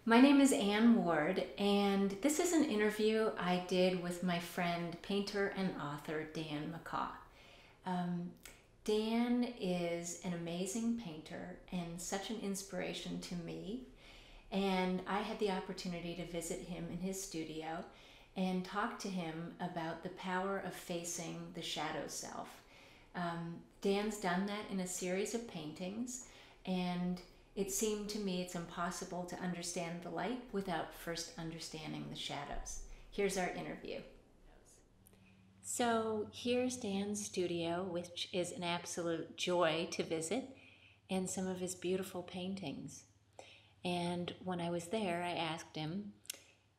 My name is Ann Ward, and this is an interview I did with my friend, painter and author Dan McCaw. Dan is an amazing painter and such an inspiration to me, and I had the opportunity to visit him in his studio and talk to him about the power of facing the shadow self. Dan's done that in a series of paintings, and it seemed to me it's impossible to understand the light without first understanding the shadows. Here's our interview. So here's Dan's studio, which is an absolute joy to visit, and some of his beautiful paintings. And when I was there, I asked him,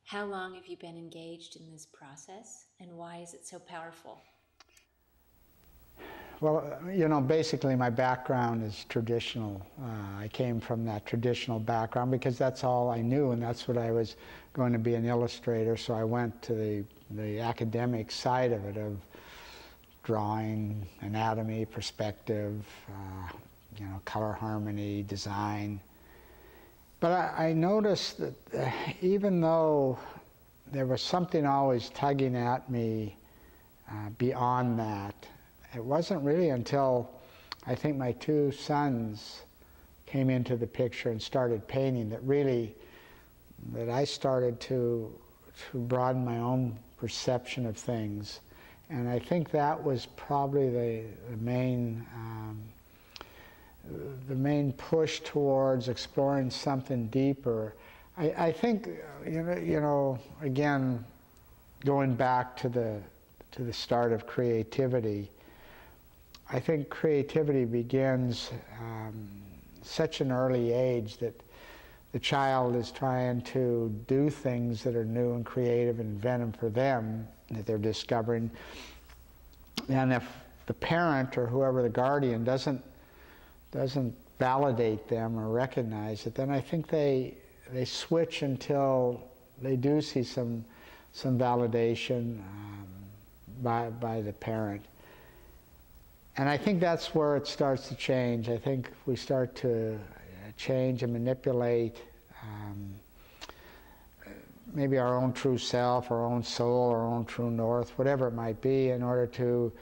how long have you been engaged in this process, and why is it so powerful? Well, you know, basically my background is traditional. I came from that traditional background because that's all I knew, and that's what I was going to be, an illustrator. So I went to the academic side of it, of drawing, anatomy, perspective, you know, color harmony, design. But I noticed that even though there was something always tugging at me beyond that, it wasn't really until I think my two sons came into the picture and started painting that I started to broaden my own perception of things. And I think that was probably the main push towards exploring something deeper. I think, you know, again, going back to the start of creativity, I think creativity begins such an early age that the child is trying to do things that are new and creative and inventive for them, that they're discovering. And if the parent or whoever the guardian doesn't validate them or recognize it, then I think they switch until they do see some validation by the parent. And I think that's where it starts to change. I think we start to change and manipulate maybe our own true self, our own soul, our own true north, whatever it might be, in order to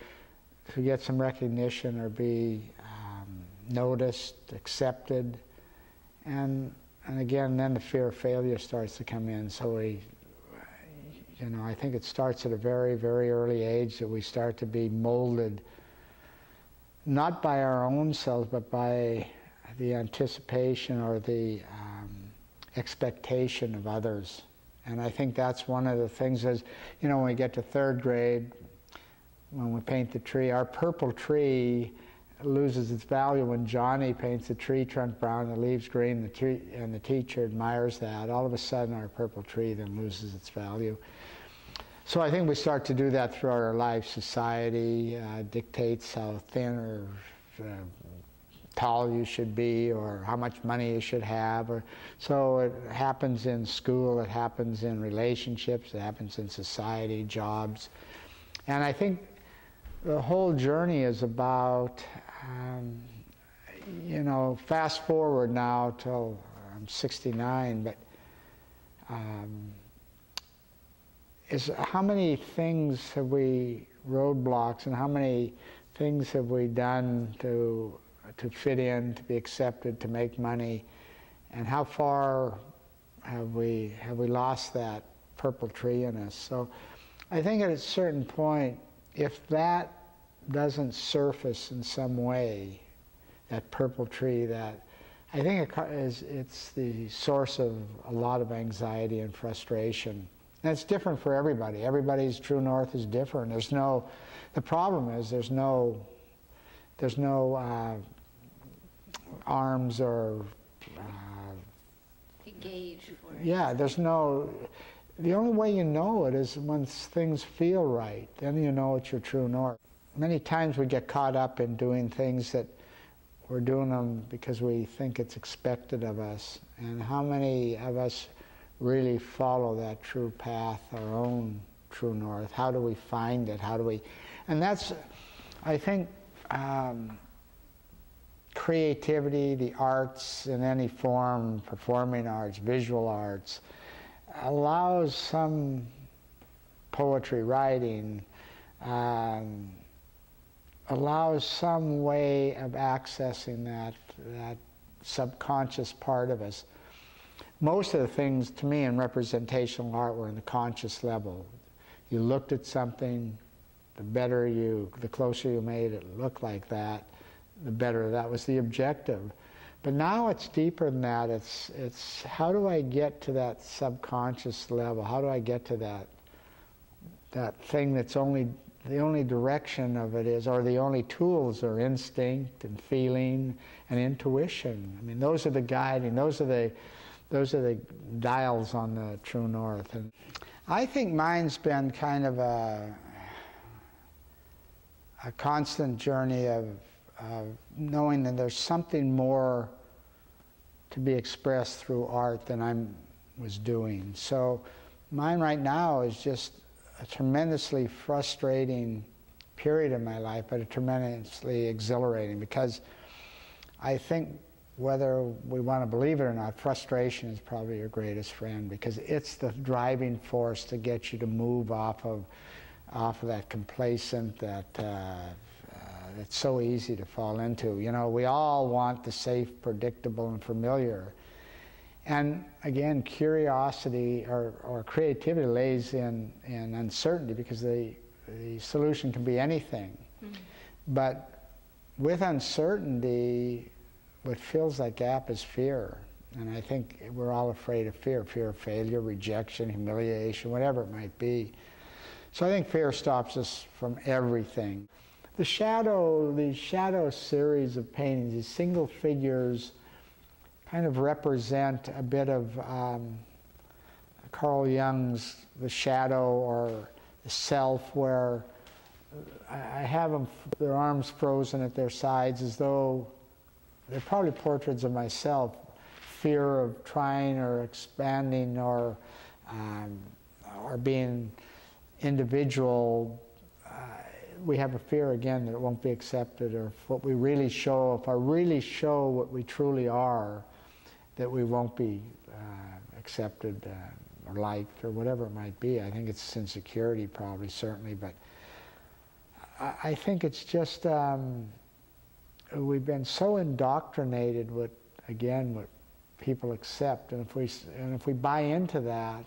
get some recognition or be noticed, accepted. And again, then the fear of failure starts to come in. So you know, I think it starts at a very, very early age that we start to be molded, not by our own selves, but by the anticipation or the expectation of others. And I think that's one of the things is, you know, when we get to third grade, when we paint the tree, our purple tree loses its value when Johnny paints the tree trunk brown, the leaves green, and the teacher admires that. All of a sudden, our purple tree then loses its value. So I think we start to do that throughout our life. Society dictates how thin or tall you should be, or how much money you should have. So it happens in school, it happens in relationships, it happens in society, jobs. And I think the whole journey is about, you know, fast forward now till I'm 69, but is how many things have we, roadblocks, and how many things have we done to fit in, to be accepted, to make money, and how far have we lost that purple tree in us? So I think at a certain point, if that doesn't surface in some way, that purple tree, that I think it's the source of a lot of anxiety and frustration. And it's different for everybody. Everybody's true north is different. The problem is there's no arms or Gauge for it. yeah, the only way you know it is when things feel right. Then you know it's your true north. Many times we get caught up in doing things that we're doing them because we think it's expected of us. And how many of us really follow that true path, our own true north? How do we find it? And that's, I think, creativity, the arts in any form, performing arts, visual arts, allows some poetry, writing, allows some way of accessing that subconscious part of us. Most of the things, to me, in representational art were in the conscious level. You looked at something, the closer you made it look like that, the better. That was the objective. But now it's deeper than that. It's how do I get to that subconscious level? How do I get to that thing that's the only direction of it is, or the only tools are instinct and feeling and intuition. I mean, those are the guiding, those are the dials on the true north. And I think mine's been kind of a constant journey of knowing that there's something more to be expressed through art than I was doing. So mine right now is just a tremendously frustrating period in my life, but a tremendously exhilarating, because I think, whether we want to believe it or not, frustration is probably your greatest friend, because it's the driving force to get you to move off of that complacent, that it's so easy to fall into. You know, we all want the safe, predictable, and familiar. And again, curiosity or creativity lays in uncertainty, because the solution can be anything. Mm-hmm. But with uncertainty, what fills that gap is fear. And I think we're all afraid of fear of failure, rejection, humiliation, whatever it might be. So I think fear stops us from everything. These shadow series of paintings, these single figures, kind of represent a bit of Carl Jung's The Shadow, or the self, where I have them, their arms frozen at their sides, as though they're probably portraits of myself. Fear of trying or expanding or being individual. We have a fear, again, that it won't be accepted, or if what we really show, if I really show what we truly are, that we won't be accepted or liked, or whatever it might be. I think it's insecurity, probably, certainly, but I think it's just we've been so indoctrinated with, again, what people accept, and if we buy into that,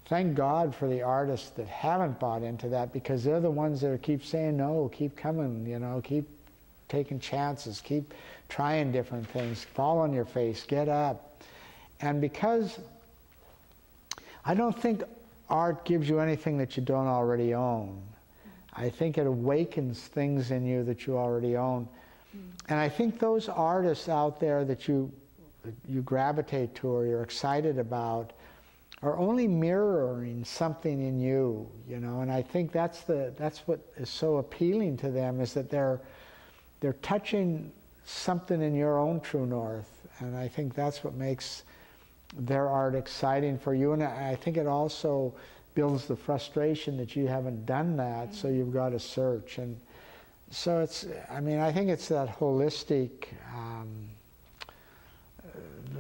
thank God for the artists that haven't bought into that, because they're the ones that keep saying no, keep coming, you know, keep taking chances, keep trying different things, fall on your face, get up. And because I don't think art gives you anything that you don't already own. I think it awakens things in you that you already own. And I think those artists out there that you gravitate to or you're excited about are only mirroring something in you, you know. And I think that's what is so appealing to them, is that they're touching something in your own true north. And I think that's what makes their art exciting for you. And I think it also builds the frustration that you haven't done that, so you've got to search. And so it's, I mean, I think it's that holistic,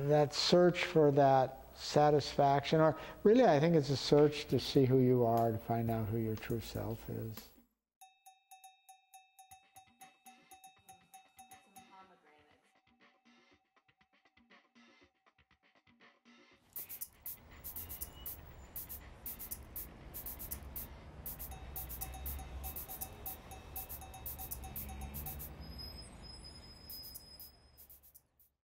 that search for that satisfaction, or really I think it's a search to see who you are, to find out who your true self is.